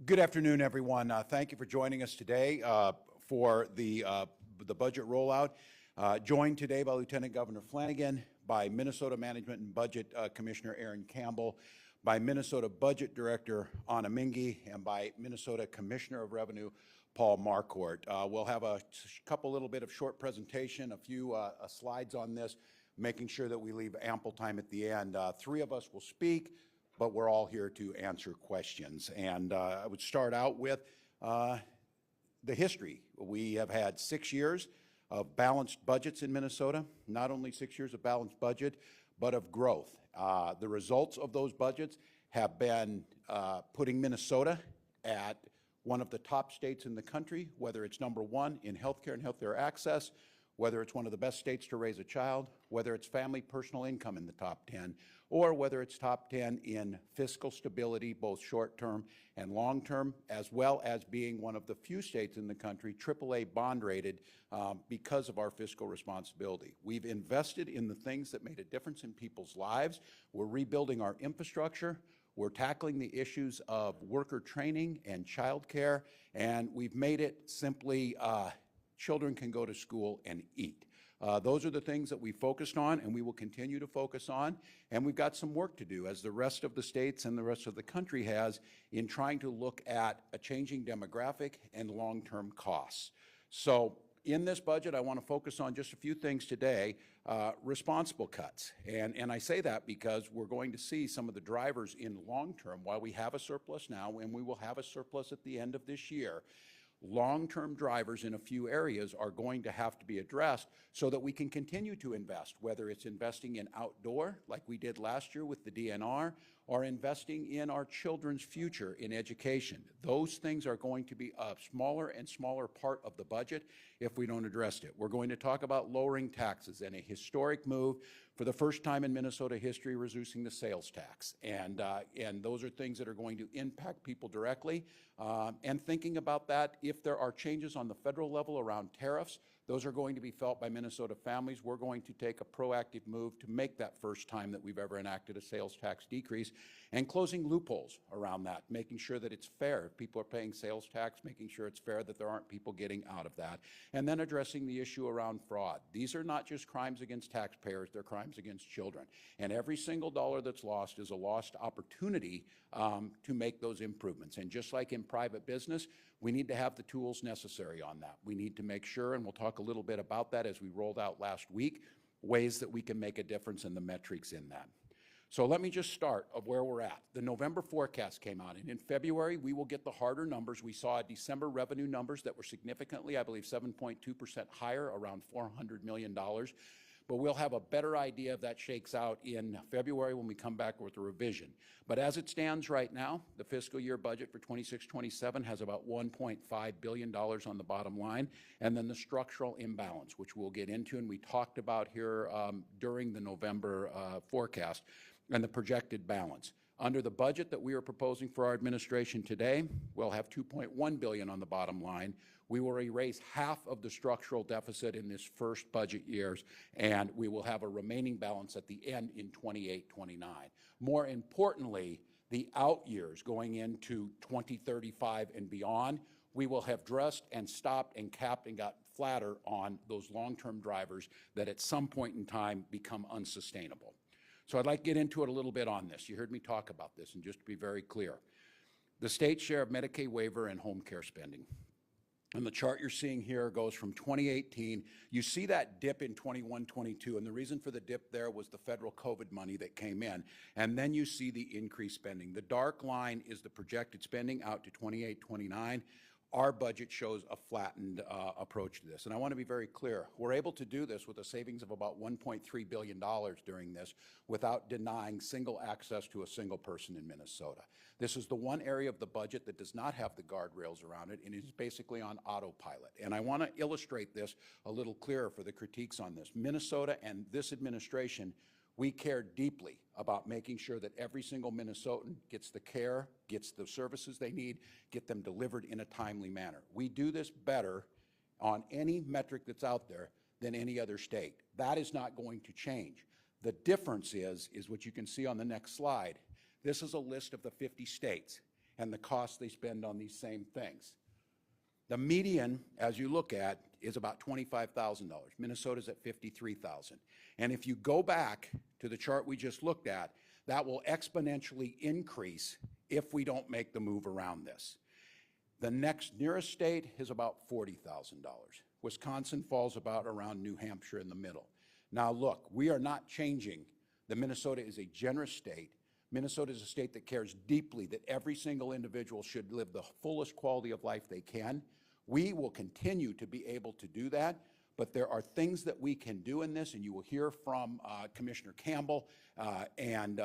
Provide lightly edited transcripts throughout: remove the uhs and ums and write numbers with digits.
Good afternoon, everyone. Thank you for joining us today for the budget rollout. Joined today by Lieutenant Governor Flanagan, by Minnesota Management and Budget Commissioner Aaron Campbell, by Minnesota Budget Director Anna Mingy, and by Minnesota Commissioner of Revenue Paul Marquardt. We'll have a couple little bit of short presentation, a few slides on this, making sure that we leave ample time at the end. Three of us will speak, but we're all here to answer questions. And I would start out with the history. We have had 6 years of balanced budgets in Minnesota, not only 6 years of balanced budget, but of growth. The results of those budgets have been putting Minnesota at one of the top states in the country, whether it's number one in healthcare and healthcare access, whether it's one of the best states to raise a child, whether it's family personal income in the top 10, or whether it's top 10 in fiscal stability, both short-term and long-term, as well as being one of the few states in the country AAA bond rated because of our fiscal responsibility. We've invested in the things that made a difference in people's lives. We're rebuilding our infrastructure. We're tackling the issues of worker training and child care, and we've made it simply children can go to school and eat. Those are the things that we focused on and we will continue to focus on. And we've got some work to do, as the rest of the states and the rest of the country has, in trying to look at a changing demographic and long-term costs. So in this budget, I want to focus on just a few things today. Responsible cuts. And I say that because we're going to see some of the drivers in long-term. While we have a surplus now, and we will have a surplus at the end of this year, long-term drivers in a few areas are going to have to be addressed so that we can continue to invest, whether it's investing in outdoor, like we did last year with the DNR, or investing in our children's future in education. Those things are going to be a smaller and smaller part of the budget if we don't address it. We're going to talk about lowering taxes and a historic move for the first time in Minnesota history, reducing the sales tax. And those are things that are going to impact people directly. And thinking about that, if there are changes on the federal level around tariffs, those are going to be felt by Minnesota families. We're going to take a proactive move to make that first time that we've ever enacted a sales tax decrease, and closing loopholes around that, making sure that it's fair. If people are paying sales tax, making sure it's fair, that there aren't people getting out of that. And then addressing the issue around fraud. These are not just crimes against taxpayers, they're crimes against children. And every single dollar that's lost is a lost opportunity to make those improvements. And just like in private business, we need to have the tools necessary on that. We need to make sure, and we'll talk a little bit about that as we rolled out last week, ways that we can make a difference in the metrics in that. So let me just start of where we're at. The November forecast came out, and in February, we will get the harder numbers. We saw December revenue numbers that were significantly, I believe, 7.2% higher, around $400 million. But we'll have a better idea if that shakes out in February when we come back with a revision. But as it stands right now, the fiscal year budget for 26-27 has about $1.5 billion on the bottom line, and then the structural imbalance, which we'll get into, and we talked about here during the November forecast, and the projected balance. Under the budget that we are proposing for our administration today, we'll have $2.1 billion on the bottom line. We will erase half of the structural deficit in this first budget years, and we will have a remaining balance at the end in 28-29. More importantly, the out years going into 2035 and beyond, we will have addressed and stopped and capped and got flatter on those long-term drivers that at some point in time become unsustainable. So I'd like to get into it a little bit on this. You heard me talk about this, and just to be very clear, the state share of Medicaid waiver and home care spending. And the chart you're seeing here goes from 2018. You see that dip in 21-22, and the reason for the dip there was the federal COVID money that came in. And then you see the increased spending. The dark line is the projected spending out to 28-29. Our budget shows a flattened approach to this. And I want to be very clear. We're able to do this with a savings of about $1.3 billion during this without denying single access to a single person in Minnesota. This is the one area of the budget that does not have the guardrails around it, and it is basically on autopilot. And I want to illustrate this a little clearer for the critiques on this. Minnesota and this administration, we care deeply about making sure that every single Minnesotan gets the care, gets the services they need, get them delivered in a timely manner. We do this better on any metric that's out there than any other state. That is not going to change. The difference is what you can see on the next slide. This is a list of the 50 states. and the cost they spend on these same things. The median, as you look at, is about $25,000. Minnesota's at $53,000. And if you go back to the chart we just looked at, that will exponentially increase if we don't make the move around this. The next nearest state is about $40,000. Wisconsin falls about around New Hampshire in the middle. Now look, we are not changing. Minnesota is a generous state. Minnesota is a state that cares deeply that every single individual should live the fullest quality of life they can. We will continue to be able to do that, but there are things that we can do in this, and you will hear from Commissioner Campbell and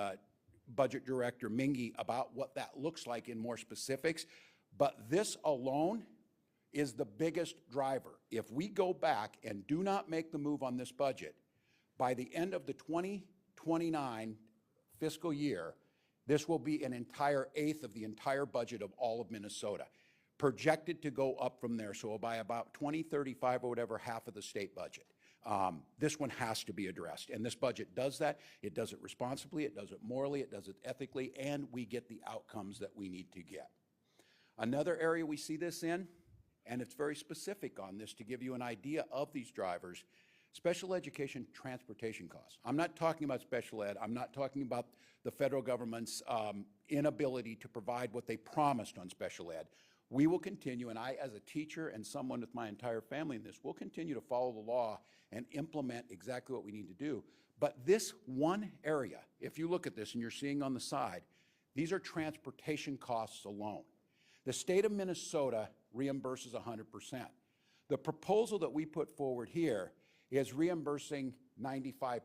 Budget Director Mingy about what that looks like in more specifics. But this alone is the biggest driver. If we go back and do not make the move on this budget, by the end of the 2029 fiscal year, this will be an entire eighth of the entire budget of all of Minnesota, projected to go up from there. So by about 2035 or whatever, half of the state budget. This one has to be addressed, and this budget does that. It does it responsibly, it does it morally, it does it ethically, and we get the outcomes that we need to get. Another area we see this in, and it's very specific on this to give you an idea of these drivers, special education transportation costs. I'm not talking about special ed. I'm not talking about the federal government's inability to provide what they promised on special ed. We will continue, and I, as a teacher and someone with my entire family in this, will continue to follow the law and implement exactly what we need to do. But this one area, if you look at this and you're seeing on the side, these are transportation costs alone. The state of Minnesota reimburses 100%. The proposal that we put forward here is reimbursing 95%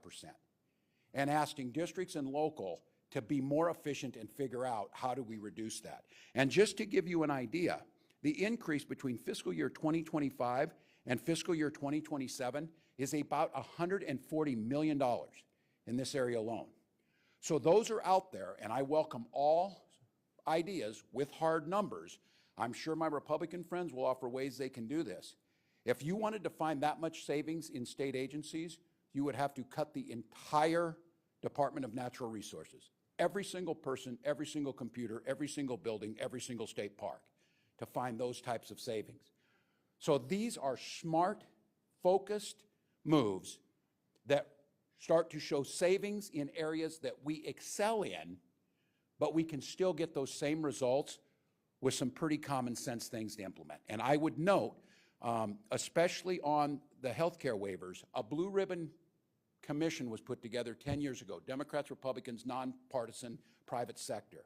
and asking districts and local to be more efficient and figure out how do we reduce that. And just to give you an idea, the increase between fiscal year 2025 and fiscal year 2027 is about $140 million in this area alone. So those are out there, and I welcome all ideas with hard numbers. I'm sure my Republican friends will offer ways they can do this. If you wanted to find that much savings in state agencies, you would have to cut the entire Department of Natural Resources. Every single person, every single computer, every single building, every single state park to find those types of savings. So these are smart, focused moves that start to show savings in areas that we excel in, but we can still get those same results with some pretty common sense things to implement. And I would note, especially on the healthcare waivers, a blue ribbon commission was put together 10 years ago, Democrats, Republicans, nonpartisan, private sector.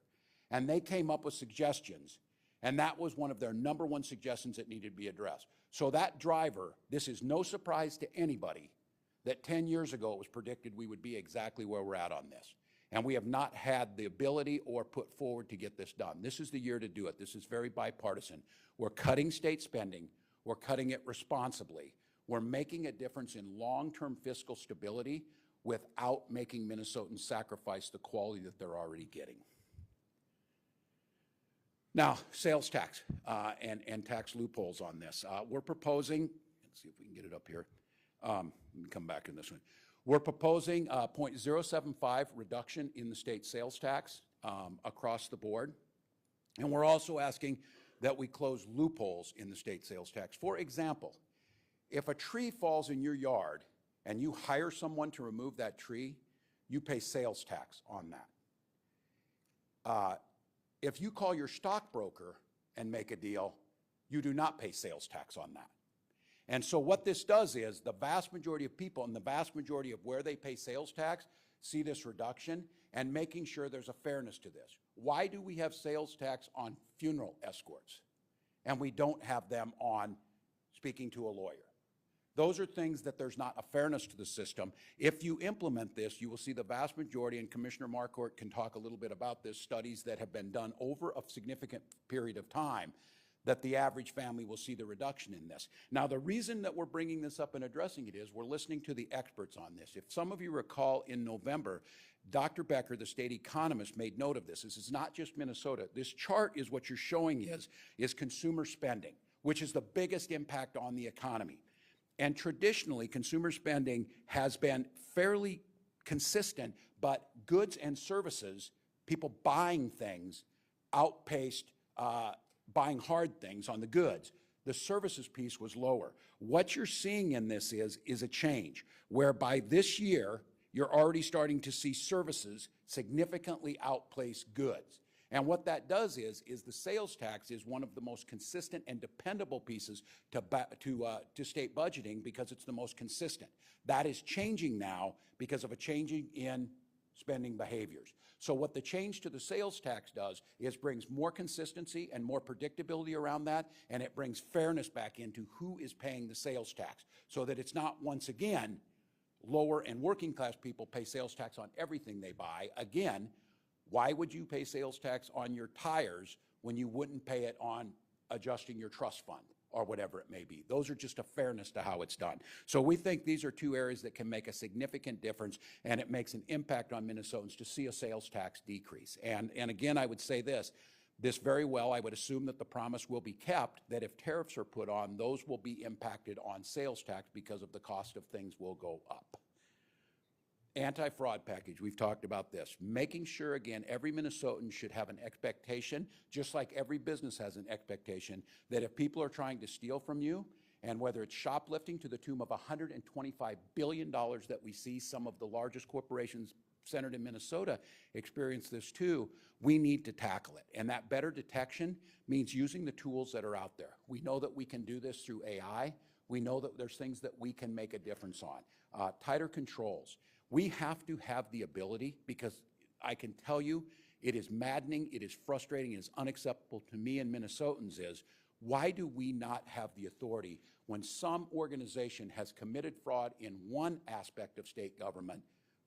And they came up with suggestions, and that was one of their #1 suggestions that needed to be addressed. So that driver, this is no surprise to anybody that 10 years ago it was predicted we would be exactly where we're at on this. And we have not had the ability or put forward to get this done. This is the year to do it. This is very bipartisan. We're cutting state spending. We're cutting it responsibly. We're making a difference in long-term fiscal stability without making Minnesotans sacrifice the quality that they're already getting. Now, sales tax and tax loopholes on this. We're proposing, let's see if we can get it up here. Let me come back in this one. We're proposing a 0.075 reduction in the state sales tax across the board. And we're also asking that we close loopholes in the state sales tax. For example, if a tree falls in your yard and you hire someone to remove that tree, you pay sales tax on that. If you call your stockbroker and make a deal, you do not pay sales tax on that. And so what this does is the vast majority of people and the vast majority of where they pay sales tax see this reduction, and making sure there's a fairness to this. Why do we have sales tax on funeral escorts and we don't have them on speaking to a lawyer? Those are things that there's not a fairness to the system. If you implement this, you will see the vast majority, and Commissioner Marquardt can talk a little bit about this, studies that have been done over a significant period of time, that the average family will see the reduction in this. Now, the reason that we're bringing this up and addressing it is we're listening to the experts on this. If some of you recall, in November, Dr. Becker, the state economist, made note of this. This is not just Minnesota. This chart is what you're showing is consumer spending, which is the biggest impact on the economy. And traditionally, consumer spending has been fairly consistent, but goods and services, people buying things, outpaced buying hard things on the goods. The services piece was lower. What you're seeing in this is a change, whereby this year, you're already starting to see services significantly outpace goods. And what that does is the sales tax is one of the most consistent and dependable pieces to state budgeting because it's the most consistent. That is changing now because of a changing in spending behaviors. So what the change to the sales tax does is brings more consistency and more predictability around that, and it brings fairness back into who is paying the sales tax so that it's not, once again, lower and working class people pay sales tax on everything they buy. Again, why would you pay sales tax on your tires when you wouldn't pay it on adjusting your trust fund or whatever it may be? Those are just a fairness to how it's done. So we think these are two areas that can make a significant difference, and it makes an impact on Minnesotans to see a sales tax decrease. And again, I would say this very well, I would assume that the promise will be kept, that if tariffs are put on, those will be impacted on sales tax because of the cost of things will go up. Anti-fraud package, we've talked about this. Making sure, again, every Minnesotan should have an expectation, just like every business has an expectation, that if people are trying to steal from you, and whether it's shoplifting to the tune of $125 billion that we see, some of the largest corporations centered in Minnesota experience this too, we need to tackle it. And that better detection means using the tools that are out there. We know that we can do this through AI. We know that there's things that we can make a difference on. Tighter controls. We have to have the ability, because I can tell you it is maddening, it is frustrating, it is unacceptable to me and Minnesotans is, why do we not have the authority when some organization has committed fraud in one aspect of state government,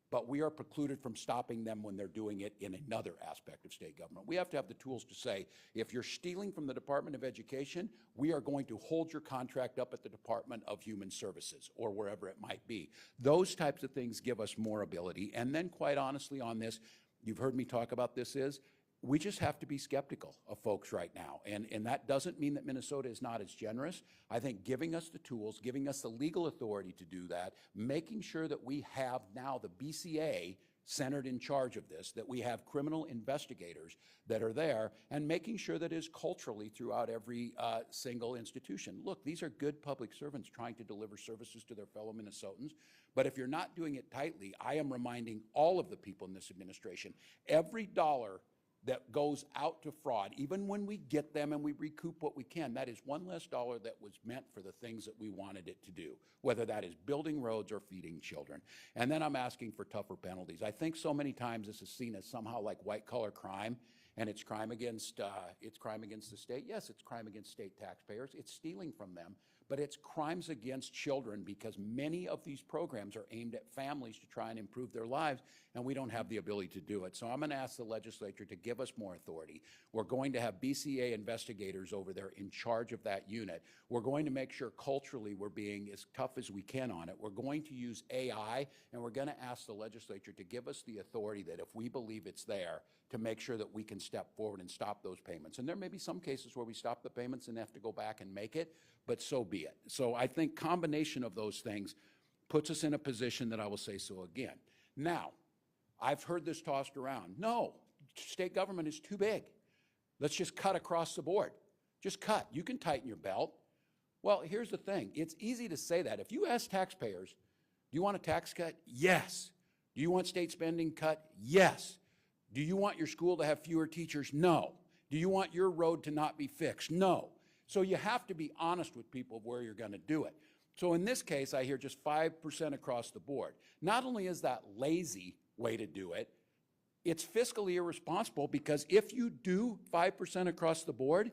but we are precluded from stopping them when they're doing it in another aspect of state government? We have to have the tools to say, if you're stealing from the Department of Education, we are going to hold your contract up at the Department of Human Services or wherever it might be. Those types of things give us more ability. And then, quite honestly, on this, you've heard me talk about this, we just have to be skeptical of folks right now. And that doesn't mean that Minnesota is not as generous. I think giving us the tools, giving us the legal authority to do that, making sure that we have now the BCA centered in charge of this, that we have criminal investigators that are there, and making sure that it is culturally throughout every single institution. Look, these are good public servants trying to deliver services to their fellow Minnesotans, but if you're not doing it tightly, I am reminding all of the people in this administration, every dollar that goes out to fraud, even when we get them and we recoup what we can, that is one less dollar that was meant for the things that we wanted it to do, whether that is building roads or feeding children. And then I'm asking for tougher penalties. I think so many times this is seen as somehow like white-collar crime, and it's crime against the state. Yes, it's crime against state taxpayers. It's stealing from them, but it's crimes against children because many of these programs are aimed at families to try and improve their lives, and we don't have the ability to do it. So I'm going to ask the legislature to give us more authority. We're going to have BCA investigators over there in charge of that unit. We're going to make sure culturally we're being as tough as we can on it. We're going to use AI, and we're going to ask the legislature to give us the authority that if we believe it's there, to make sure that we can step forward and stop those payments. And there may be some cases where we stop the payments and have to go back and make it, but so be it. So I think combination of those things puts us in a position that I will say so again. Now, I've heard this tossed around. No, state government is too big. Let's just cut across the board. Just cut. You can tighten your belt. Well, here's the thing. It's easy to say that. If you ask taxpayers, do you want a tax cut? Yes. Do you want state spending cut? Yes. Do you want your school to have fewer teachers? No. Do you want your road to not be fixed? No. So you have to be honest with people of where you're going to do it. So in this case, I hear just 5% across the board. Not only is that lazy way to do it, it's fiscally irresponsible because if you do 5% across the board,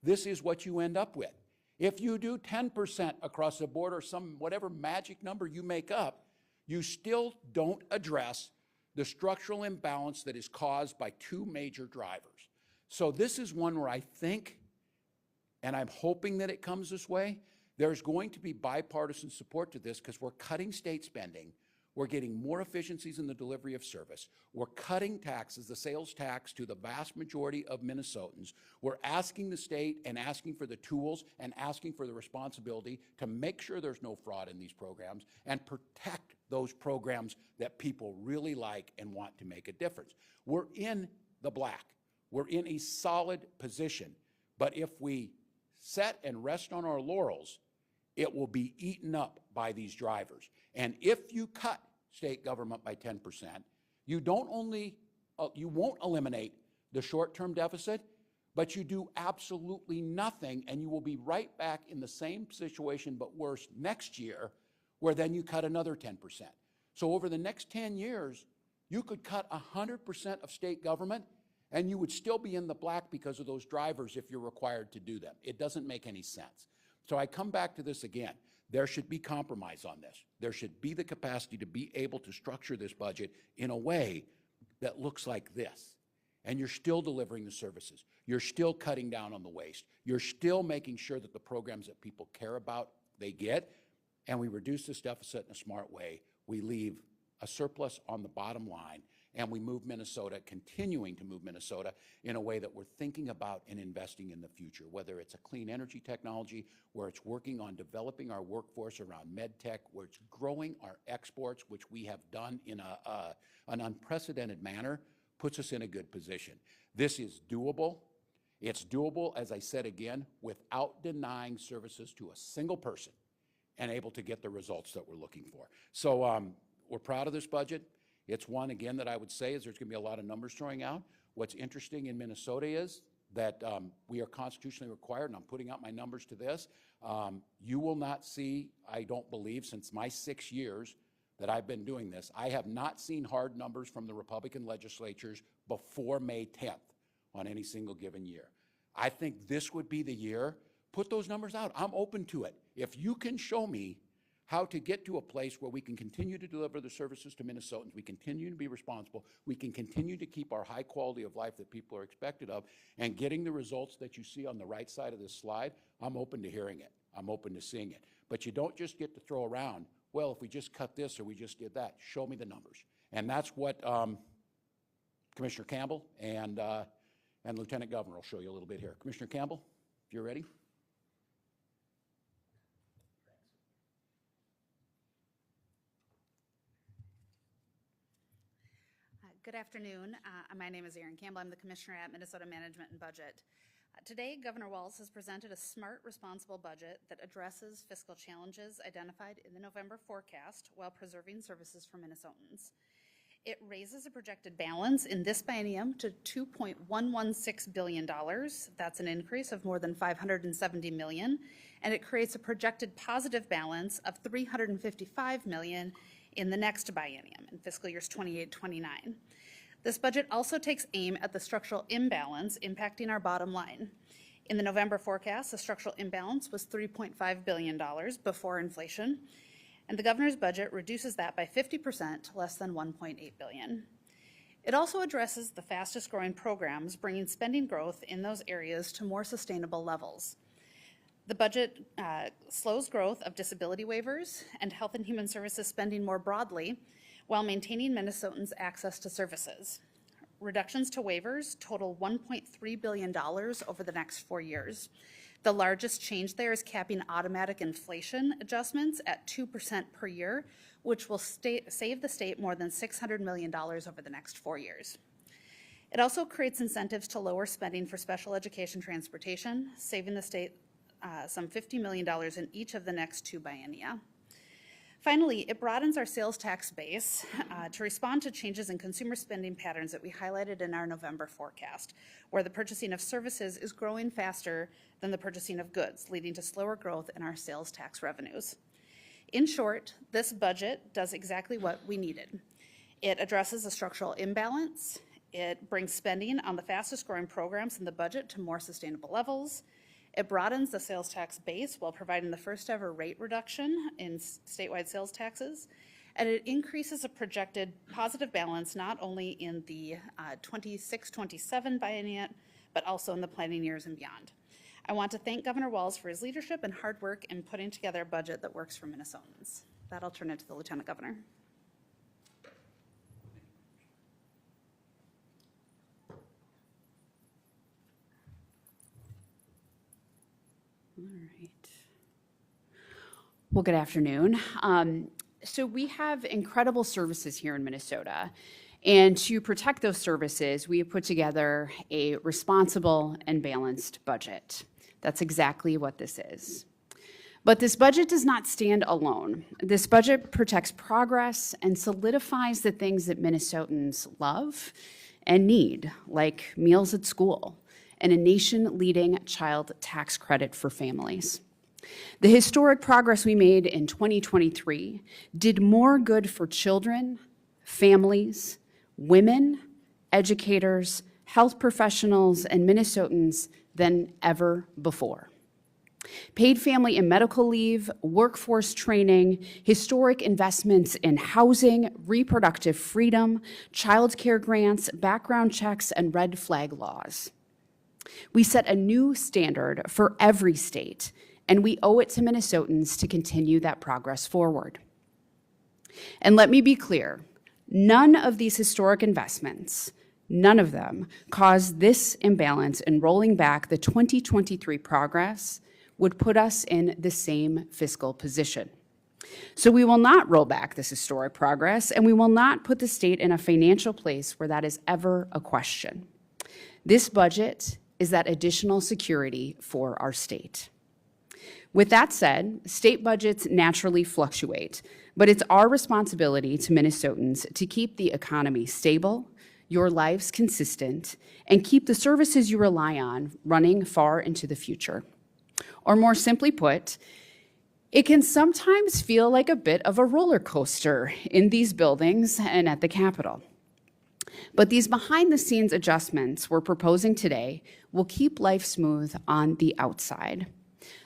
this is what you end up with. If you do 10% across the board or some whatever magic number you make up, you still don't address the structural imbalance that is caused by two major drivers. So this is one where I think, and I'm hoping that it comes this way, there's going to be bipartisan support to this because we're cutting state spending. We're getting more efficiencies in the delivery of service. We're cutting taxes, the sales tax, to the vast majority of Minnesotans. We're asking the state and asking for the tools and asking for the responsibility to make sure there's no fraud in these programs and protect those programs that people really like and want to make a difference. We're in the black. we're in a solid position. But if we sit and rest on our laurels, it will be eaten up by these drivers. And if you cut state government by 10%, you won't eliminate the short-term deficit, but you do absolutely nothing, and you will be right back in the same situation, but worse, next year, where then you cut another 10%. So over the next 10 years, you could cut 100% of state government, and you would still be in the black because of those drivers if you're required to do them. It doesn't make any sense. So I come back to this again. There should be compromise on this. There should be the capacity to be able to structure this budget in a way that looks like this. And you're still delivering the services. You're still cutting down on the waste. You're still making sure that the programs that people care about, they get. And we reduce this deficit in a smart way. We leave a surplus on the bottom line, and we move Minnesota, continuing to move Minnesota in a way that we're thinking about and investing in the future, whether it's a clean energy technology, where it's working on developing our workforce around med tech, where it's growing our exports, which we have done in an unprecedented manner, puts us in a good position. This is doable. It's doable, as I said again, without denying services to a single person and able to get the results that we're looking for. So we're proud of this budget. It's one, again, that I would say is there's going to be a lot of numbers throwing out. What's interesting in Minnesota is that we are constitutionally required, and I'm putting out my numbers to this. You will not see, I don't believe, since my 6 years that I've been doing this, I have not seen hard numbers from the Republican legislatures before May 10th on any single given year. I think this would be the year. Put those numbers out. I'm open to it. If you can show me how to get to a place where we can continue to deliver the services to Minnesotans, we continue to be responsible, we can continue to keep our high quality of life that people are expected of, and getting the results that you see on the right side of this slide, I'm open to hearing it. I'm open to seeing it. But you don't just get to throw around, well, if we just cut this or we just did that. Show me the numbers. And that's what Commissioner Campbell and Lieutenant Governor will show you a little bit here. Commissioner Campbell, if you're ready. Good afternoon. My name is Erin Campbell. I'm the Commissioner at Minnesota Management and Budget. Today, Governor Walz has presented a smart, responsible budget that addresses fiscal challenges identified in the November forecast while preserving services for Minnesotans. It raises a projected balance in this biennium to $2.116 billion. That's an increase of more than $570 million, and it creates a projected positive balance of $355 million in the next biennium, in fiscal years 28-29. This budget also takes aim at the structural imbalance impacting our bottom line. In the November forecast, the structural imbalance was $3.5 billion before inflation, and the governor's budget reduces that by 50% to less than $1.8 billion. It also addresses the fastest growing programs, bringing spending growth in those areas to more sustainable levels. The budget slows growth of disability waivers and health and human services spending more broadly while maintaining Minnesotans' access to services. Reductions to waivers total $1.3 billion over the next 4 years. The largest change there is capping automatic inflation adjustments at 2% per year, which will save the state more than $600 million over the next 4 years. It also creates incentives to lower spending for special education transportation, saving the state some $50 million in each of the next 2 biennia. Finally, it broadens our sales tax base to respond to changes in consumer spending patterns that we highlighted in our November forecast, where the purchasing of services is growing faster than the purchasing of goods, leading to slower growth in our sales tax revenues. In short, this budget does exactly what we needed. It addresses a structural imbalance. It brings spending on the fastest growing programs in the budget to more sustainable levels. It broadens the sales tax base while providing the first ever rate reduction in statewide sales taxes. And it increases a projected positive balance not only in the 26-27 biennium, but also in the planning years and beyond. I want to thank Governor Walz for his leadership and hard work in putting together a budget that works for Minnesotans. That I'll turn it to the Lieutenant Governor. All right. Well, good afternoon. So we have incredible services here in Minnesota, And to protect those services, we have put together a responsible and balanced budget. That's exactly what this is. But this budget does not stand alone. This budget protects progress and solidifies the things that Minnesotans love and need, like meals at school and a nation-leading child tax credit for families. The historic progress we made in 2023 did more good for children, families, women, educators, health professionals, and Minnesotans than ever before. Paid family and medical leave, workforce training, historic investments in housing, reproductive freedom, child care grants, background checks, and red flag laws. We set a new standard for every state, and we owe it to Minnesotans to continue that progress forward. And let me be clear, none of these historic investments, none of them caused this imbalance in rolling back the 2023 progress would put us in the same fiscal position. So we will not roll back this historic progress, and we will not put the state in a financial place where that is ever a question. This budget is that additional security for our state. With that said, state budgets naturally fluctuate, but it's our responsibility to Minnesotans to keep the economy stable, your lives consistent, and keep the services you rely on running far into the future. Or more simply put, it can sometimes feel like a bit of a roller coaster in these buildings and at the Capitol. But these behind-the-scenes adjustments we're proposing today will keep life smooth on the outside.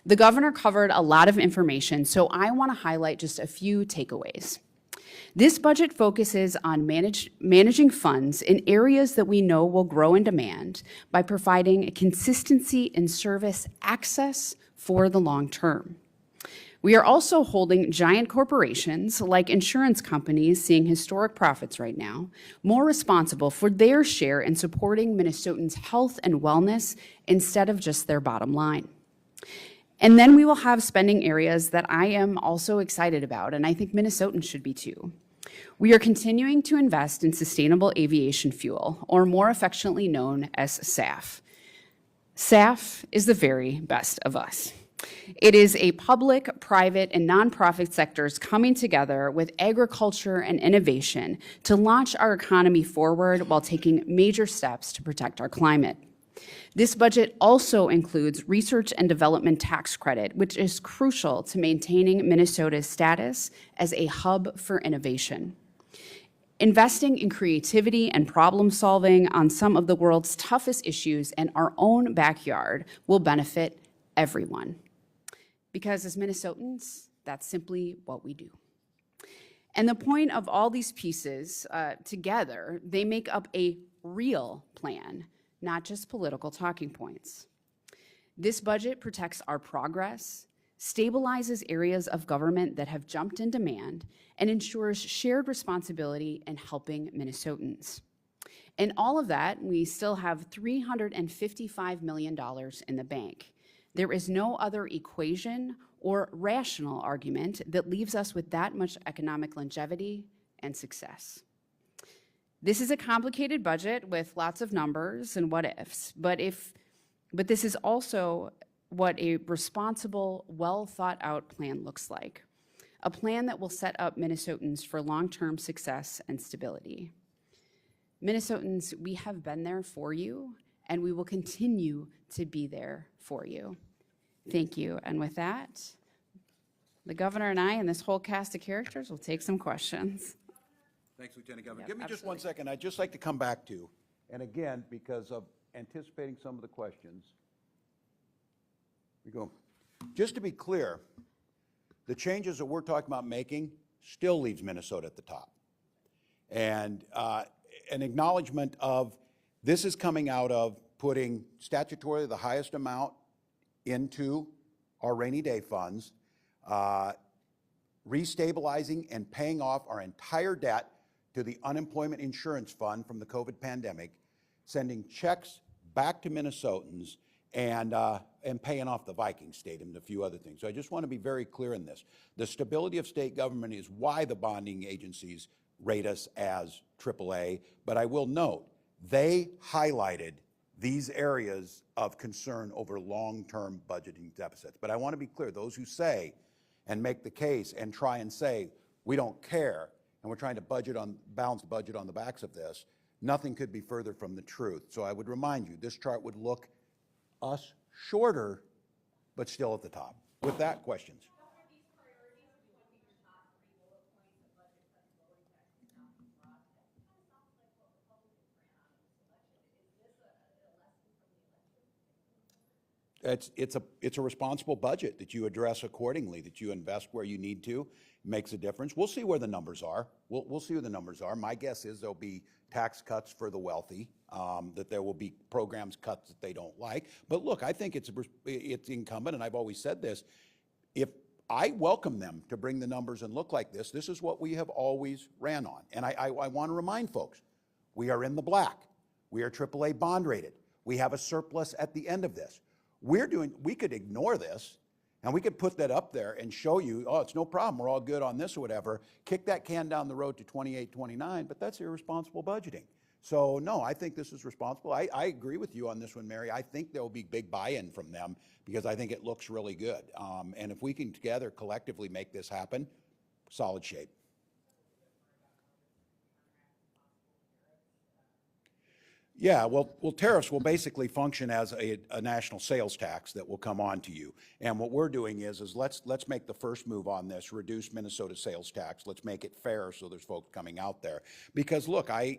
The governor covered a lot of information, so I want to highlight just a few takeaways. This budget focuses on managing funds in areas that we know will grow in demand by providing consistency in service access for the long term. We are also holding giant corporations, like insurance companies seeing historic profits right now, more responsible for their share in supporting Minnesotans' health and wellness instead of just their bottom line. And then we will have spending areas that I am also excited about, and I think Minnesotans should be too. We are continuing to invest in sustainable aviation fuel, or more affectionately known as SAF. SAF is the very best of us. It is a public, private, and nonprofit sectors coming together with agriculture and innovation to launch our economy forward while taking major steps to protect our climate. This budget also includes research and development tax credit, which is crucial to maintaining Minnesota's status as a hub for innovation. Investing in creativity and problem solving on some of the world's toughest issues in our own backyard will benefit everyone. Because as Minnesotans, that's simply what we do. And the point of all these pieces together, they make up a real plan, not just political talking points. This budget protects our progress, stabilizes areas of government that have jumped in demand, and ensures shared responsibility in helping Minnesotans. In all of that, we still have $355 million in the bank. There is no other equation or rational argument that leaves us with that much economic longevity and success. This is a complicated budget with lots of numbers and what-ifs, but this is also what a responsible, well-thought-out plan looks like, a plan that will set up Minnesotans for long-term success and stability. Minnesotans, we have been there for you, and we will continue to be there for you. Thank you. And with that, the governor and I and this whole cast of characters will take some questions. Thanks, Lieutenant Governor. Yep, Give me just absolutely. 1 second. I'd just like to come back to, and again, because of anticipating some of the questions, we go. Just to be clear, the changes that we're talking about making still leaves Minnesota at the top. And an acknowledgement of this is coming out of putting statutorily the highest amount into our rainy day funds, restabilizing and paying off our entire debt to the unemployment insurance fund from the COVID pandemic, sending checks back to Minnesotans, and paying off the Vikings stadium and a few other things. So I just want to be very clear in this. The stability of state government is why the bonding agencies rate us as AAA, but I will note, they highlighted these areas of concern over long-term budgeting deficits. But I want to be clear, those who say and make the case and try and say, we don't care, and we're trying to balance the budget on the backs of this, nothing could be further from the truth. So I would remind you, this chart would look us shorter, but still at the top. With that, questions? It's a responsible budget that you address accordingly, that you invest where you need to. It makes a difference. We'll see where the numbers are. We'll see where the numbers are. My guess is there'll be tax cuts for the wealthy, that there will be programs cuts that they don't like. But look, I think it's incumbent, and I've always said this, if I welcome them to bring the numbers and look like this, this is what we have always ran on. And I want to remind folks, we are in the black. We are AAA bond rated. We have a surplus at the end of this. We could ignore this, and we could put that up there and show you, oh, it's no problem, we're all good on this or whatever, kick that can down the road to 28, 29, but that's irresponsible budgeting. So no, I think this is responsible. I agree with you on this one, Mary. I think there will be big buy-in from them because I think it looks really good. And if we can together collectively make this happen, solid shape. Yeah, well, tariffs will basically function as a national sales tax that will come on to you. And what we're doing is let's make the first move on this, reduce Minnesota sales tax. Let's make it fair so there's folks coming out there. Because look, I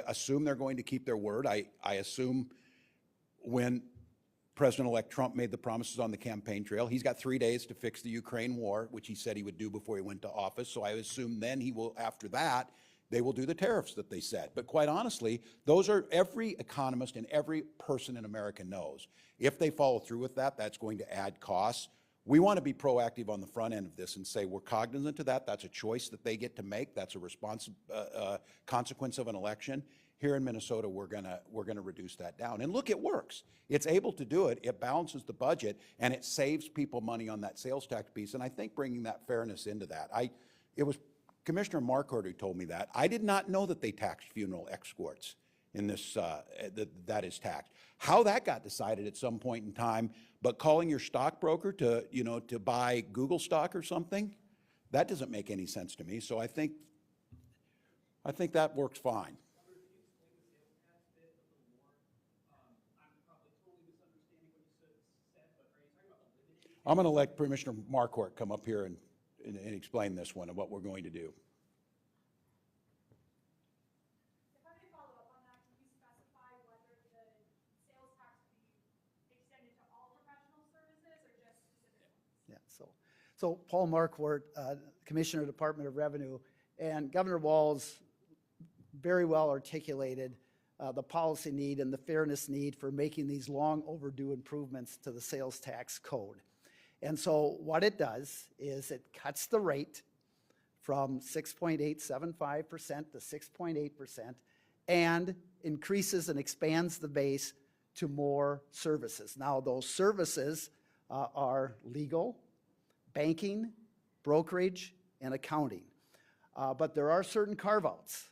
assume they're going to keep their word. I assume when President-elect Trump made the promises on the campaign trail, he's got 3 days to fix the Ukraine war, which he said he would do before he went to office. So I assume then he will, after that, they will do the tariffs that they said. But quite honestly, those are every economist and every person in America knows. If they follow through with that, that's going to add costs. We want to be proactive on the front end of this and say we're cognizant of that. That's a choice that they get to make. That's a consequence of an election. Here in Minnesota, we're gonna reduce that down. And look, it works. It's able to do it. It balances the budget, and it saves people money on that sales tax piece. And I think bringing that fairness into that, it was Commissioner Marquardt who told me that. I did not know that they taxed funeral escorts in this, that is taxed. How that got decided at some point in time, but calling your stockbroker to, to buy Google stock or something, that doesn't make any sense to me. So I think that works fine. I'm going to let Commissioner Marquardt come up here and explain this one and what we're going to do. If I may follow up on that, can you specify whether the sales tax will be extended to all professional services or just specific ones? Yeah, so Paul Marquardt, Commissioner, Department of Revenue, and Governor Walz very well articulated the policy need and the fairness need for making these long overdue improvements to the sales tax code. And so what it does is it cuts the rate from 6.875% to 6.8% and increases and expands the base to more services. Now, those services are legal, banking, brokerage, and accounting. But there are certain carve-outs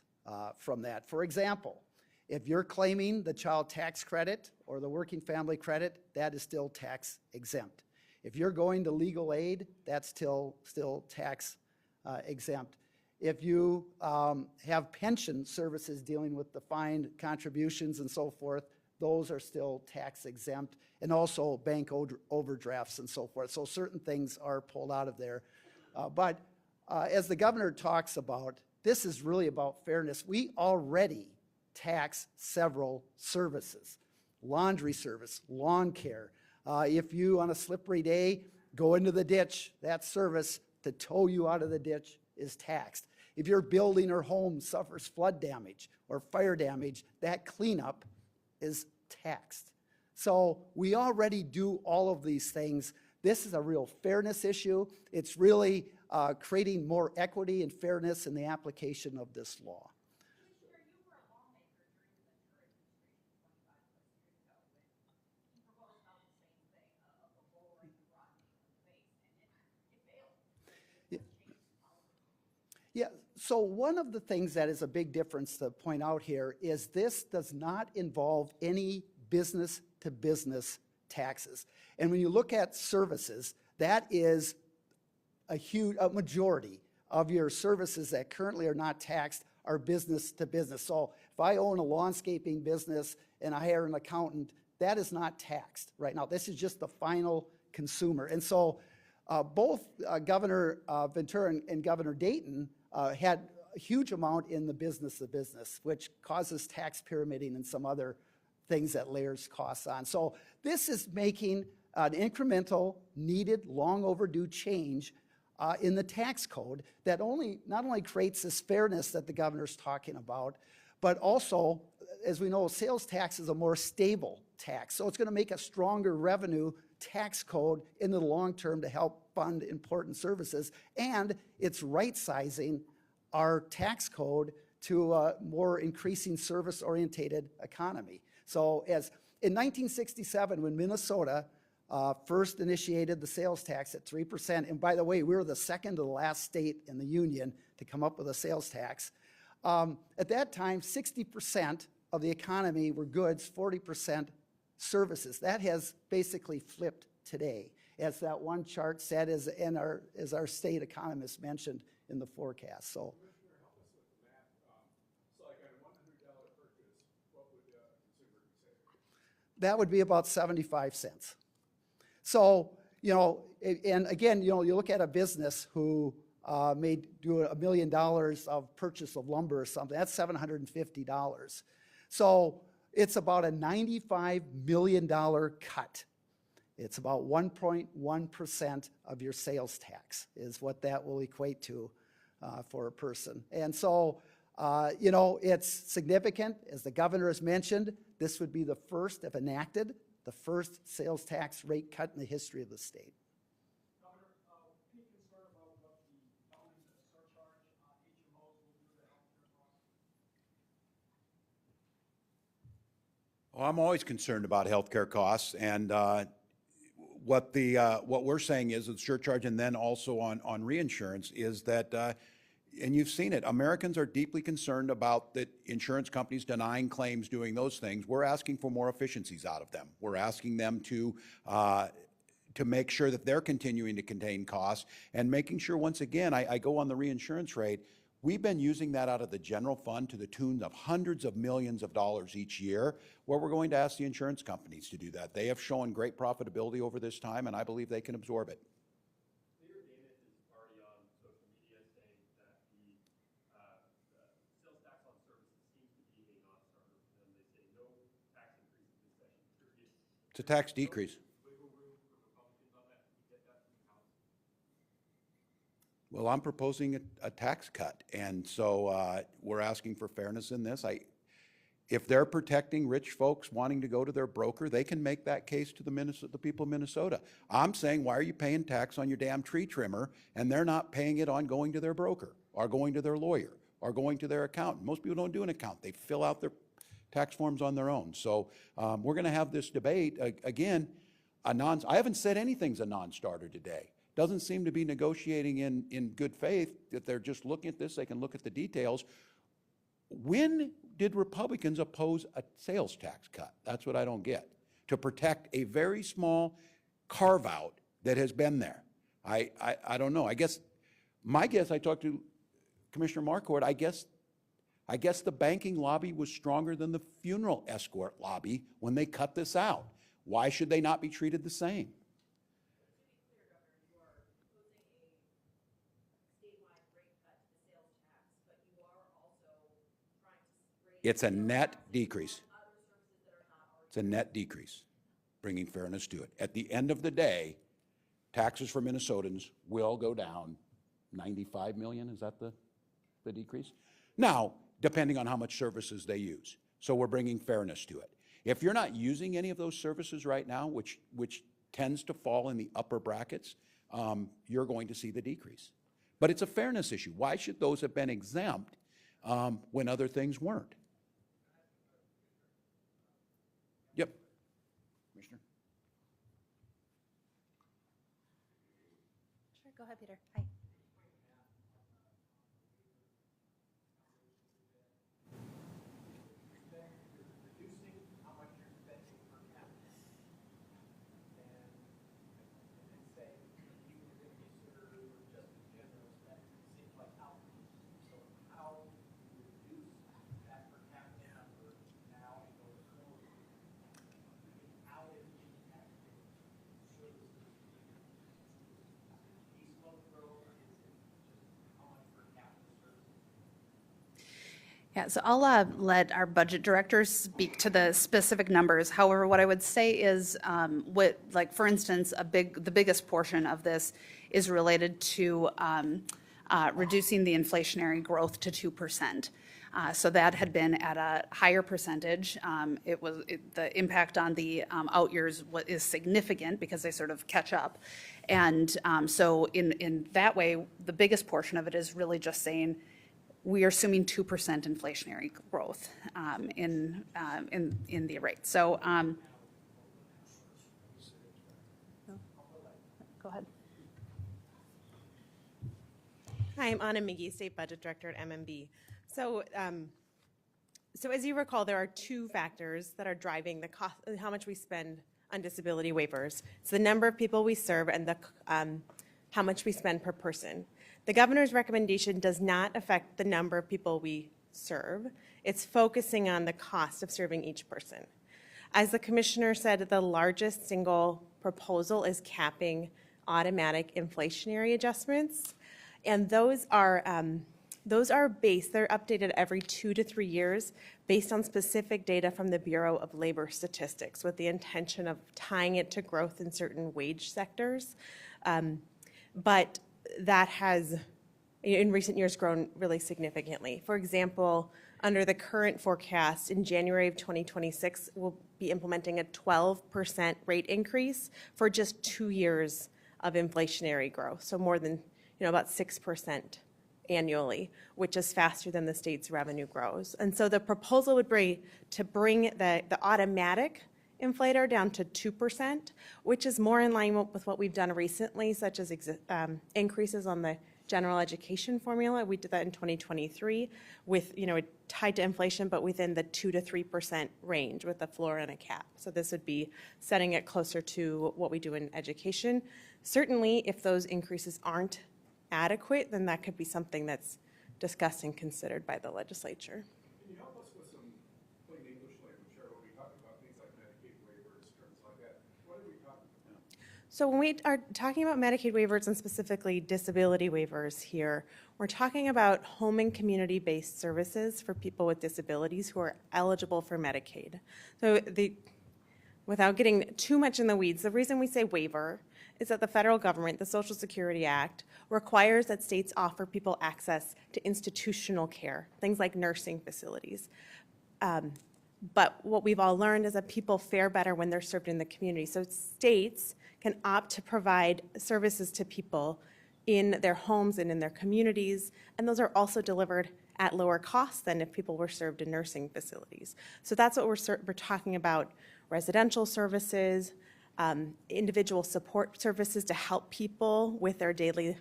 from that. For example, if you're claiming the child tax credit or the working family credit, that is still tax exempt. If you're going to legal aid, that's still tax exempt. If you have pension services dealing with defined contributions and so forth, those are still tax exempt, and also bank overdrafts and so forth. So certain things are pulled out of there. But as the governor talks about, this is really about fairness. We already tax several services: laundry service, lawn care. If you, on a slippery day, go into the ditch, that service to tow you out of the ditch is taxed. If your building or home suffers flood damage or fire damage, that cleanup is taxed. So we already do all of these things. This is a real fairness issue. It's really creating more equity and fairness in the application of this law. So one of the things that is a big difference to point out here is this does not involve any business-to-business taxes. And when you look at services, that is a majority of your services that currently are not taxed are business to business. So if I own a landscaping business and I hire an accountant, that is not taxed right now. This is just the final consumer. And so both Governor Ventura and Governor Dayton had a huge amount in the business to business, which causes tax pyramiding and some other things that layers costs on. So this is making an incremental, needed, long overdue change in the tax code that not only creates this fairness that the governor's talking about, but also, as we know, sales tax is a more stable tax. So it's going to make a stronger revenue tax code in the long term to help fund important services. And it's right-sizing our tax code to a more increasing service-oriented economy. So as in 1967, when Minnesota first initiated the sales tax at 3%, and by the way, we were the second to the last state in the union to come up with a sales tax. At that time, 60% of the economy were goods, 40% services. That has basically flipped today, as that one chart said, as our state economist mentioned in the forecast. So, Commissioner, help us with the math. So like on a $100 purchase, what would a consumer be saving? that would be about 75 cents. So, and again, you look at a business who may do $1 million of purchase of lumber or something, that's $750. So it's about a $95 million cut. It's about 1.1% of your sales tax is what that will equate to for a person. And so, it's significant. As the governor has mentioned, this would be the first, if enacted, the first sales tax rate cut in the history of the state. Governor, any concern about what the elements of the surcharge HMOs will do to healthcare costs? Well, I'm always concerned about healthcare costs, and what we're saying is that surcharge, and then also on reinsurance, is that, and you've seen it, Americans are deeply concerned about the insurance companies denying claims, doing those things. We're asking for more efficiencies out of them. We're asking them to make sure that they're continuing to contain costs, and making sure, once again, I go on the reinsurance rate, we've been using that out of the general fund to the tune of hundreds of millions of dollars each year, where we're going to ask the insurance companies to do that. They have shown great profitability over this time, and I believe they can absorb it. Mayor Davis is already on social media saying that the sales tax on services seems to be a non-starter for them. They say no tax increase in this session, period. It's a tax decrease. Wiggle room for Republicans on that? Can we get that from the House? Well, I'm proposing a tax cut, and so we're asking for fairness in this. If they're protecting rich folks wanting to go to their broker, they can make that case to the people of Minnesota. I'm saying, why are you paying tax on your damn tree trimmer, and they're not paying it on going to their broker, or going to their lawyer, or going to their accountant? Most people don't do an account. They fill out their tax forms on their own. So we're going to have this debate. Again, I haven't said anything's a non-starter today. Doesn't seem to be negotiating in good faith. If they're just looking at this, they can look at the details. When did Republicans oppose a sales tax cut? That's what I don't get. To protect a very small carve-out that has been there. I don't know. I talked to Commissioner Marquardt, I guess the banking lobby was stronger than the funeral escort lobby when they cut this out. Why should they not be treated the same? It's a net decrease. It's a net decrease, bringing fairness to it. At the end of the day, taxes for Minnesotans will go down 95 million, is that the decrease? Now, depending on how much services they use. So we're bringing fairness to it. If you're not using any of those services right now, which tends to fall in the upper brackets, you're going to see the decrease. But it's a fairness issue. Why should those have been exempt when other things weren't? Yep. Commissioner? Sure, go ahead, Peter. Hi. Yeah, so I'll let our budget director speak to the specific numbers. However, what I would say is, like, for instance, the biggest portion of this is related to reducing the inflationary growth to 2%. So that had been at a higher percentage. The impact on the out years is significant because they sort of catch up. And so in that way, the biggest portion of it is really just saying, we are assuming 2% inflationary growth in the rate. So, go ahead. Hi, I'm Anna Miggy, State Budget Director at MMB. So, so as you recall, there are two factors that are driving the cost, how much we spend on disability waivers. It's the number of people we serve and the how much we spend per person. The governor's recommendation does not affect the number of people we serve. It's focusing on the cost of serving each person. As the commissioner said, the largest single proposal is capping automatic inflationary adjustments. And those are based, they're updated every 2 to 3 years based on specific data from the Bureau of Labor Statistics with the intention of tying it to growth in certain wage sectors. But that has, in recent years, grown really significantly. For example, under the current forecast, in January of 2026, we'll be implementing a 12% rate increase for just 2 years of inflationary growth, so more than, about 6% annually, which is faster than the state's revenue grows. And so the proposal would be to bring the automatic inflator down to 2%, which is more in line with what we've done recently, such as increases on the general education formula. We did that in 2023 with, tied to inflation, but within the 2 to 3% range with a floor and a cap. So this would be setting it closer to what we do in education. Certainly, if those increases aren't adequate, then that could be something that's discussed and considered by the legislature. Can you help us with some plain English language here when we talk about things like Medicaid waivers, terms like that? What are we talking about? So when we are talking about Medicaid waivers and specifically disability waivers here, we're talking about home and community-based services for people with disabilities who are eligible for Medicaid. So without getting too much in the weeds, the reason we say waiver is that the federal government, the Social Security Act, requires that states offer people access to institutional care, things like nursing facilities. But what we've all learned is that people fare better when they're served in the community. So states can opt to provide services to people in their homes and in their communities, and those are also delivered at lower cost than if people were served in nursing facilities. So that's what we're talking about: residential services, individual support services to help people with their daily,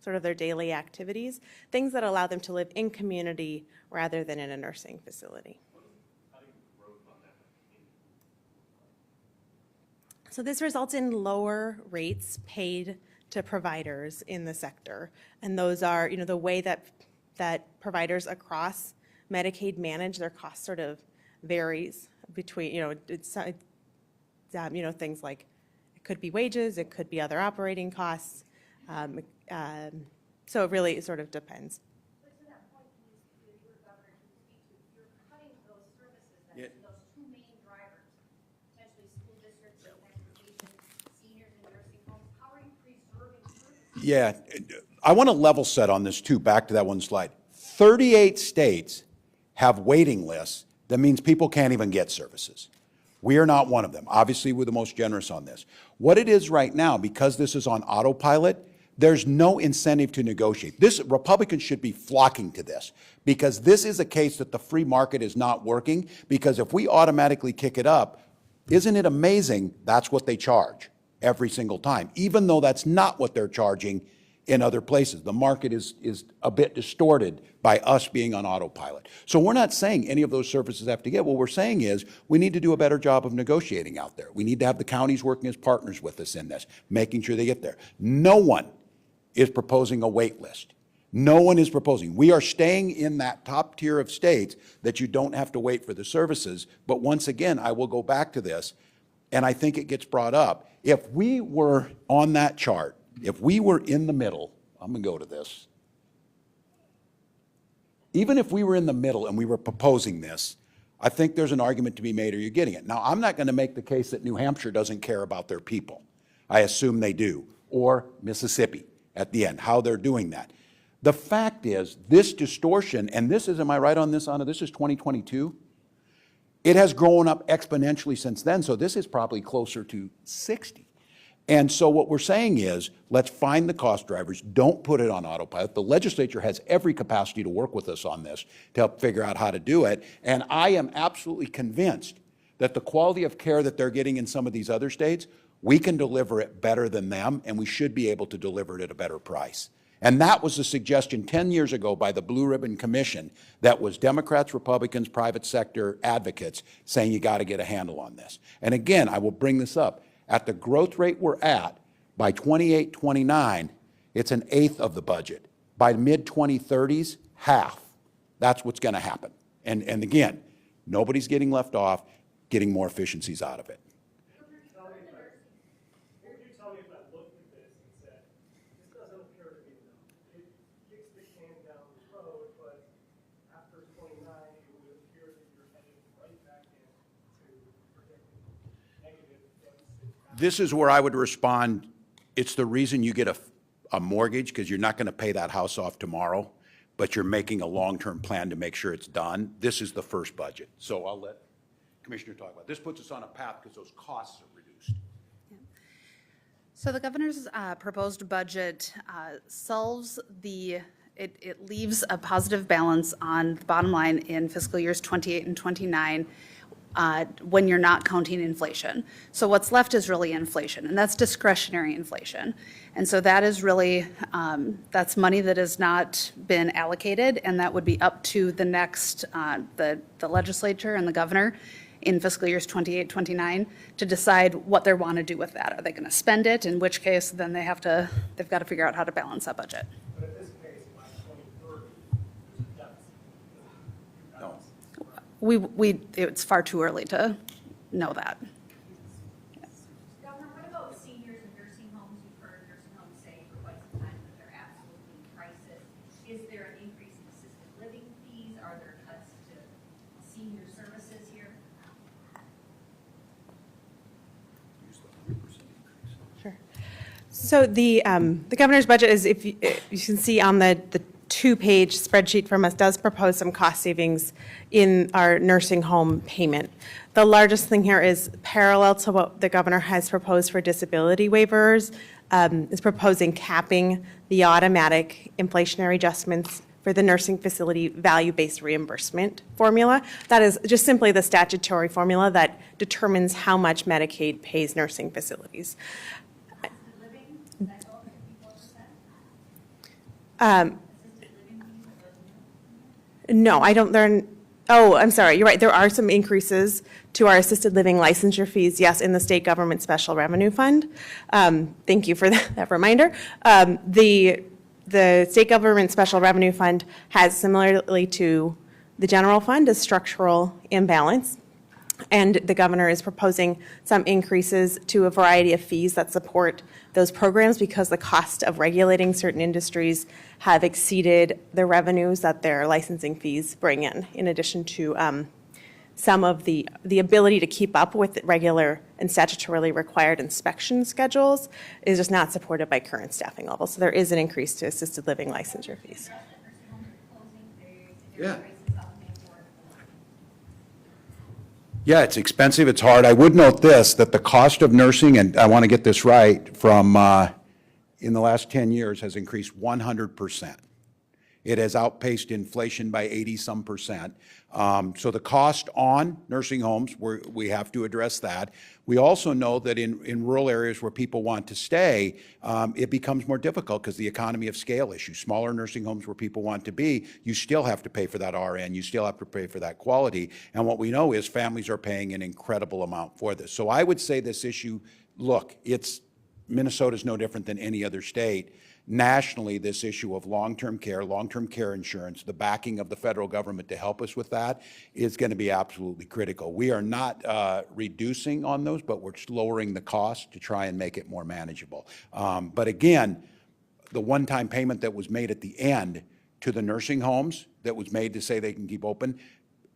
their daily activities, things that allow them to live in community rather than in a nursing facility. So this results in lower rates paid to providers in the sector. And those are, the way that providers across Medicaid manage their costs sort of varies between, things like it could be wages, it could be other operating costs. So it really sort of depends. But to that point, your governor can speak to, you're cutting those services then to those two main drivers, potentially school districts and transportation, seniors in nursing homes. How are you preserving services? Yeah, I want to level set on this too, back to that one slide. 38 states have waiting lists. That means people can't even get services. We are not one of them. Obviously, we're the most generous on this. What it is right now, because this is on autopilot, there's no incentive to negotiate. Republicans should be flocking to this, because this is a case that the free market is not working, because if we automatically kick it up, isn't it amazing that's what they charge every single time, even though that's not what they're charging in other places. The market is a bit distorted by us being on autopilot. So we're not saying any of those services have to get. What we're saying is we need to do a better job of negotiating out there. We need to have the counties working as partners with us in this, making sure they get there. No one is proposing a wait list. No one is proposing. We are staying in that top tier of states that you don't have to wait for the services. But once again, I will go back to this, and I think it gets brought up. If we were on that chart, if we were in the middle, I'm going to go to this. Even if we were in the middle and we were proposing this, I think there's an argument to be made, or you're getting it. Now, I'm not going to make the case that New Hampshire doesn't care about their people. I assume they do, or Mississippi at the end, how they're doing that. The fact is, this distortion, and this is, am I right on this, Anna? This is 2022? It has grown up exponentially since then, so this is probably closer to 60. And so what we're saying is, let's find the cost drivers, don't put it on autopilot. The legislature has every capacity to work with us on this to help figure out how to do it. And I am absolutely convinced that the quality of care that they're getting in some of these other states, we can deliver it better than them, and we should be able to deliver it at a better price. And that was a suggestion 10 years ago by the Blue Ribbon Commission that was Democrats, Republicans, private sector advocates saying you got to get a handle on this. And again, I will bring this up. At the growth rate we're at, by 28, 29, it's an eighth of the budget. By mid-2030s, half. That's what's going to happen. And again, nobody's getting left off, getting more efficiencies out of it. Would you tell me if I looked at this and said, this doesn't appear to be enough? It kicks the can down the road, but after 29, it would appear that you're headed right back into predicting negative deficit. This is where I would respond, it's the reason you get a mortgage, because you're not going to pay that house off tomorrow, but you're making a long-term plan to make sure it's done. This is the first budget. So I'll let Commissioner talk about it. This puts us on a path because those costs are reduced. So the governor's proposed budget solves it leaves a positive balance on the bottom line in fiscal years 28 and 29 when you're not counting inflation. So what's left is really inflation, and that's discretionary inflation. And so that is really, that's money that has not been allocated, and that would be up to the next, the legislature and the governor in fiscal years 28, 29 to decide what they want to do with that. Are they going to spend it? In which case, then they've got to figure out how to balance that budget. But in this case, by 2030, there's a deficit. No. It's far too early to know that. Governor, what about seniors and nursing homes? You've heard nursing homes say for quite some time that they're absolutely in crisis. Is there an increase in assisted living fees? Are there cuts to senior services here? Sure. So the governor's budget is, if you can see on the two-page spreadsheet from us, does propose some cost savings in our nursing home payment. The largest thing here is parallel to what the governor has proposed for disability waivers, is proposing capping the automatic inflationary adjustments for the nursing facility value-based reimbursement formula. That is just simply the statutory formula that determines how much Medicaid pays nursing facilities. Assisted living, that's all 54%? Assisted living fees are those new? No, I don't, I'm sorry, you're right. There are some increases to our assisted living licensure fees, yes, in the state government special revenue fund. Thank you for that reminder. The state government special revenue fund has, similarly to the general fund, a structural imbalance. And the governor is proposing some increases to a variety of fees that support those programs because the cost of regulating certain industries have exceeded the revenues that their licensing fees bring in addition to some of the ability to keep up with regular and statutorily required inspection schedules is just not supported by current staffing levels. So there is an increase to assisted living licensure fees. Yeah. Yeah, it's expensive, it's hard. I would note this, that the cost of nursing, and I want to get this right, from in the last 10 years has increased 100%. It has outpaced inflation by 80-some percent. So the cost on nursing homes, we have to address that. We also know that in rural areas where people want to stay, it becomes more difficult because the economy of scale issue. Smaller nursing homes where people want to be, you still have to pay for that RN, you still have to pay for that quality. And what we know is families are paying an incredible amount for this. So I would say this issue, look, Minnesota's no different than any other state. Nationally, this issue of long-term care insurance, the backing of the federal government to help us with that is going to be absolutely critical. We are not reducing on those, but we're lowering the cost to try and make it more manageable. But again, the one-time payment that was made at the end to the nursing homes that was made to say they can keep open,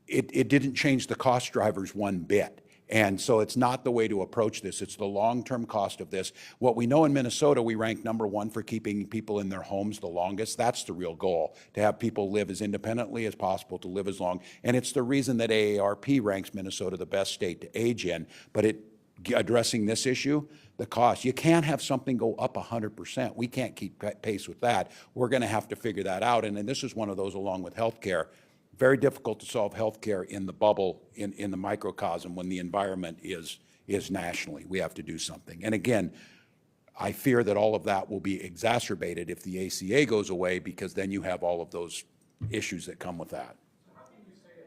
it didn't change the cost drivers one bit. And so it's not the way to approach this. It's the long-term cost of this. What we know in Minnesota, we rank #1 for keeping people in their homes the longest. That's the real goal, to have people live as independently as possible, to live as long. And it's the reason that AARP ranks Minnesota the best state to age in. But addressing this issue, the cost, you can't have something go up 100%. We can't keep pace with that. We're going to have to figure that out. And this is one of those along with healthcare. Very difficult to solve healthcare in the bubble, in the microcosm, when the environment is nationally. We have to do something. And again, I fear that all of that will be exacerbated if the ACA goes away, because then you have all of those issues that come with that. How can you say a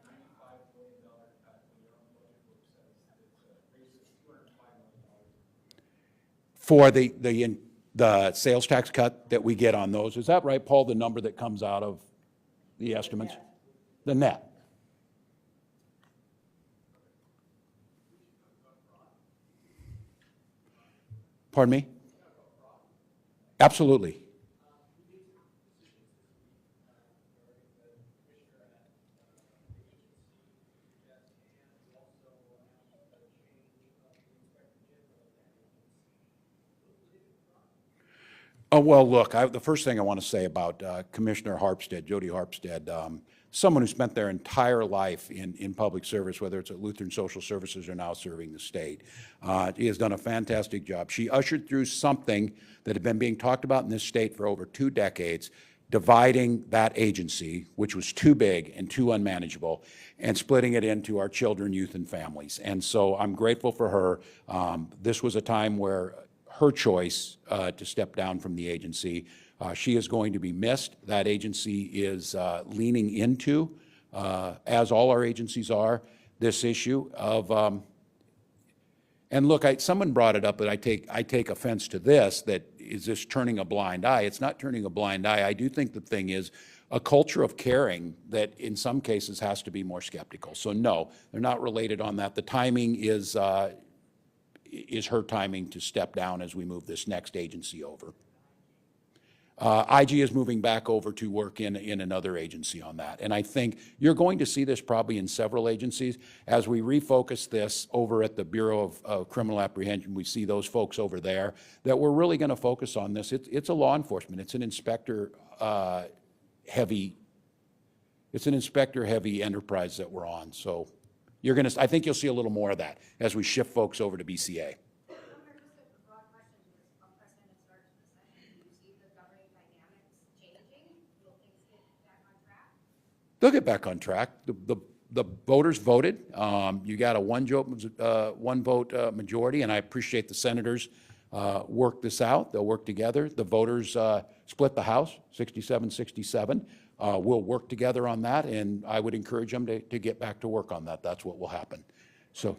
$95 million cut when your own budget book says it raises $205 million? For the sales tax cut that we get on those, is that right, Paul, the number that comes out of the estimates? The net. Pardon me? Absolutely. Oh, well, look, the first thing I want to say about Commissioner Harpstead, Jody Harpstead, someone who spent their entire life in public service, whether it's at Lutheran Social Services or now serving the state. He has done a fantastic job. She ushered through something that had been being talked about in this state for over 2 decades, dividing that agency, which was too big and too unmanageable, and splitting it into our children, youth, and families. And so I'm grateful for her. This was a time where her choice to step down from the agency. She is going to be missed. That agency is leaning into, as all our agencies are, this issue of, and look, someone brought it up, but I take offense to this, that is this turning a blind eye? It's not turning a blind eye. I do think the thing is a culture of caring that in some cases has to be more skeptical. So no, they're not related on that. The timing is her timing to step down as we move this next agency over. IG is moving back over to work in another agency on that. And I think you're going to see this probably in several agencies. As we refocus this over at the Bureau of Criminal Apprehension, we see those folks over there, that we're really going to focus on this. It's a law enforcement. It's an inspector heavy enterprise that we're on. So I think you'll see a little more of that as we shift folks over to BCA. They'll get back on track. The voters voted. You got a one vote majority, and I appreciate the senators worked this out. They'll work together. The voters split the House, 67-67. We'll work together on that, and I would encourage them to get back to work on that. That's what will happen. So.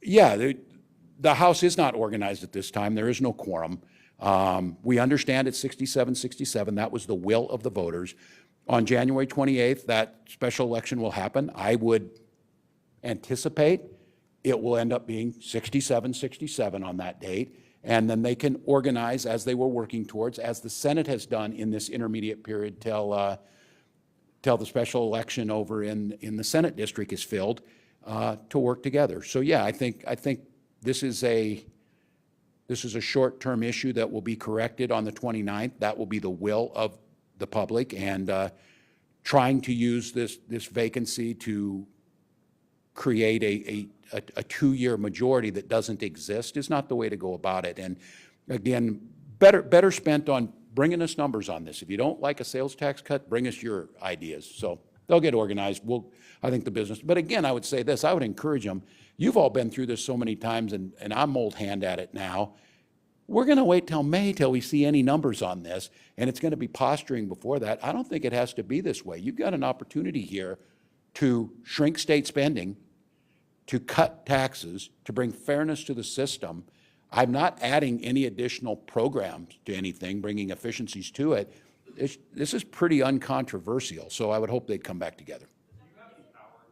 Yeah, the House is not organized at this time. There is no quorum. We understand it's 67-67. That was the will of the voters. On January 28th, that special election will happen. I would anticipate it will end up being 67-67 on that date. And then they can organize as they were working towards, as the Senate has done in this intermediate period till the special election over in the Senate district is filled, to work together. So yeah, I think this is a short-term issue that will be corrected on the 29th. That will be the will of the public, and trying to use this vacancy to create a 2-year majority that doesn't exist is not the way to go about it. And again, better spent on bringing us numbers on this. If you don't like a sales tax cut, bring us your ideas. So they'll get organized. I think the business, but again, I would say this, I would encourage them. You've all been through this so many times, and I'm old hand at it now. We're going to wait till May till we see any numbers on this, and it's going to be posturing before that. I don't think it has to be this way. You've got an opportunity here to shrink state spending, to cut taxes, to bring fairness to the system. I'm not adding any additional programs to anything, bringing efficiencies to it. This is pretty uncontroversial, so I would hope they'd come back together. Do you have any power to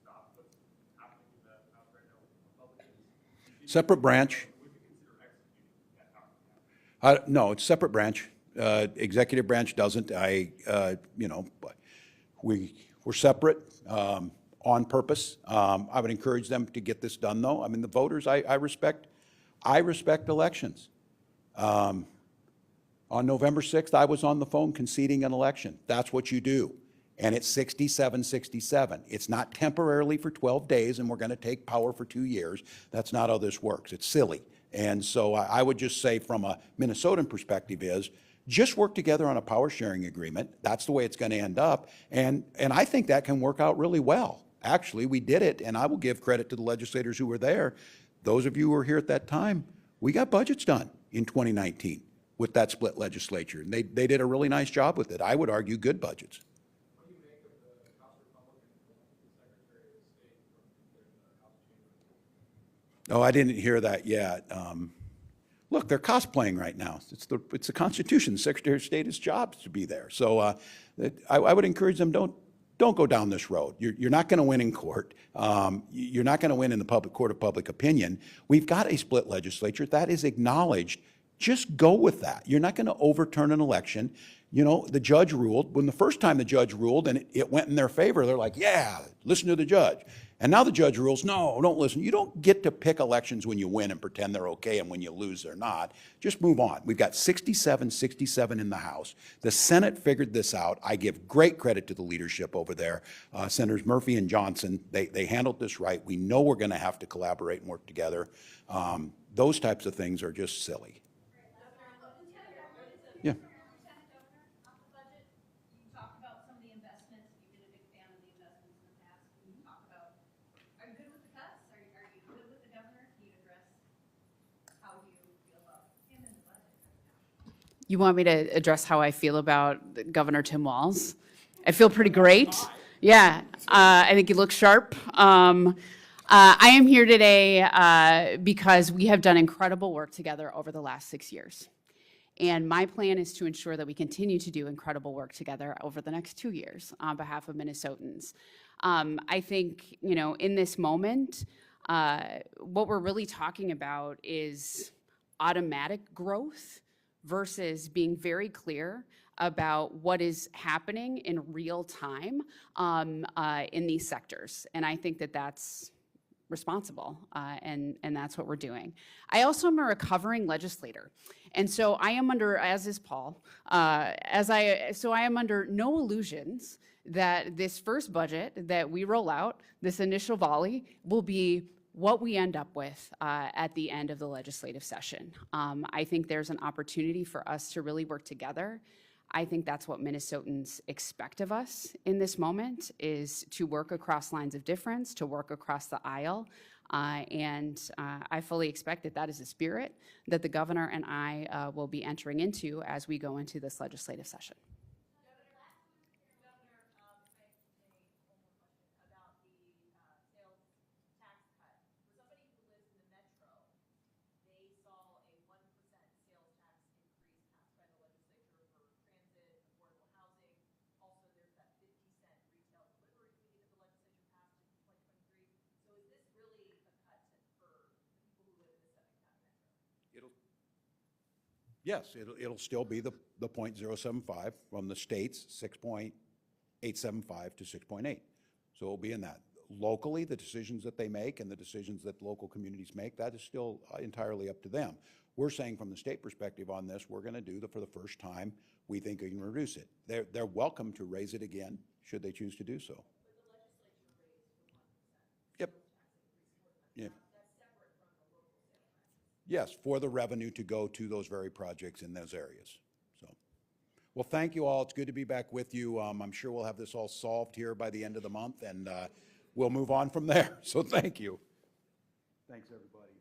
stop what's happening in the House right now with Republicans? Separate branch. Would you No, it's a separate branch. Executive branch doesn't. But we're separate on purpose. I would encourage them to get this done, though. I mean, the voters, I respect elections. On November 6th, I was on the phone conceding an election. That's what you do. And it's 67-67. It's not temporarily for 12 days and we're going to take power for 2 years. That's not how this works. It's silly. And so I would just say from a Minnesotan perspective is just work together on a power sharing agreement. That's the way it's going to end up. And I think that can work out really well. Actually, we did it, and I will give credit to the legislators who were there. Those of you who were here at that time, we got budgets done in 2019 with that split legislature. And they did a really nice job with it. I would argue good budgets. What do you make of the House Republican Secretary of State from the House Chamber? Oh, I didn't hear that yet. Look, they're cosplaying right now. It's the Constitution. The Secretary of State, his job is to be there. So I would encourage them, don't go down this road. You're not going to win in court. You're not going to win in the court of public opinion. We've got a split legislature. That is acknowledged. Just go with that. You're not going to overturn an election. You know, the judge ruled. When the first time the judge ruled and it went in their favor, they're like, yeah, listen to the judge. And now the judge rules, no, don't listen. You don't get to pick elections when you win and pretend they're okay, and when you lose, they're not. Just move on. We've got 67 in the House. The Senate figured this out. I give great credit to the leadership over there. Senators Murphy and Johnson, they handled this right. We know we're going to have to collaborate and work together. Those types of things are just silly. Yeah. Lieutenant Governor, on the budget, you talked about some of the investments. You've been a big fan of the investments in the past. Can you talk about, are you good with the cuts? Are you good with the governor? Can you address how you feel about him and the budget right now? You want me to address how I feel about Governor tim-walz? I feel pretty great. Yeah, I think he looks sharp. I am here today because we have done incredible work together over the last 6 years. And my plan is to ensure that we continue to do incredible work together over the next 2 years on behalf of Minnesotans. I think, you know, in this moment, what we're really talking about is automatic growth versus being very clear about what is happening in real time in these sectors. And I think that that's responsible, and that's what we're doing. I also am a recovering legislator. And so I am under, as is Paul, so I am under no illusions that this first budget that we roll out, this initial volley, will be what we end up with at the end of the legislative session. I think there's an opportunity for us to really work together. I think that's what Minnesotans expect of us in this moment, is to work across lines of difference, to work across the aisle. And I fully expect that that is the spirit that the governor and I will be entering into as we go into this legislative session. Yes, it'll still be the 0.075 from the state's 6.875 to 6.8. So it'll be in that. Locally, the decisions that they make and the decisions that local communities make, that is still entirely up to them. We're saying from the state perspective on this, we're going to do for the first time, we think we can reduce it. They're welcome to raise it again, should they choose to do so. Yep. Yeah. Yes, for the revenue to go to those very projects in those areas. So, well, thank you all. It's good to be back with you. I'm sure we'll have this all solved here by the end of the month, and we'll move on from there. So thank you. Thanks, everybody.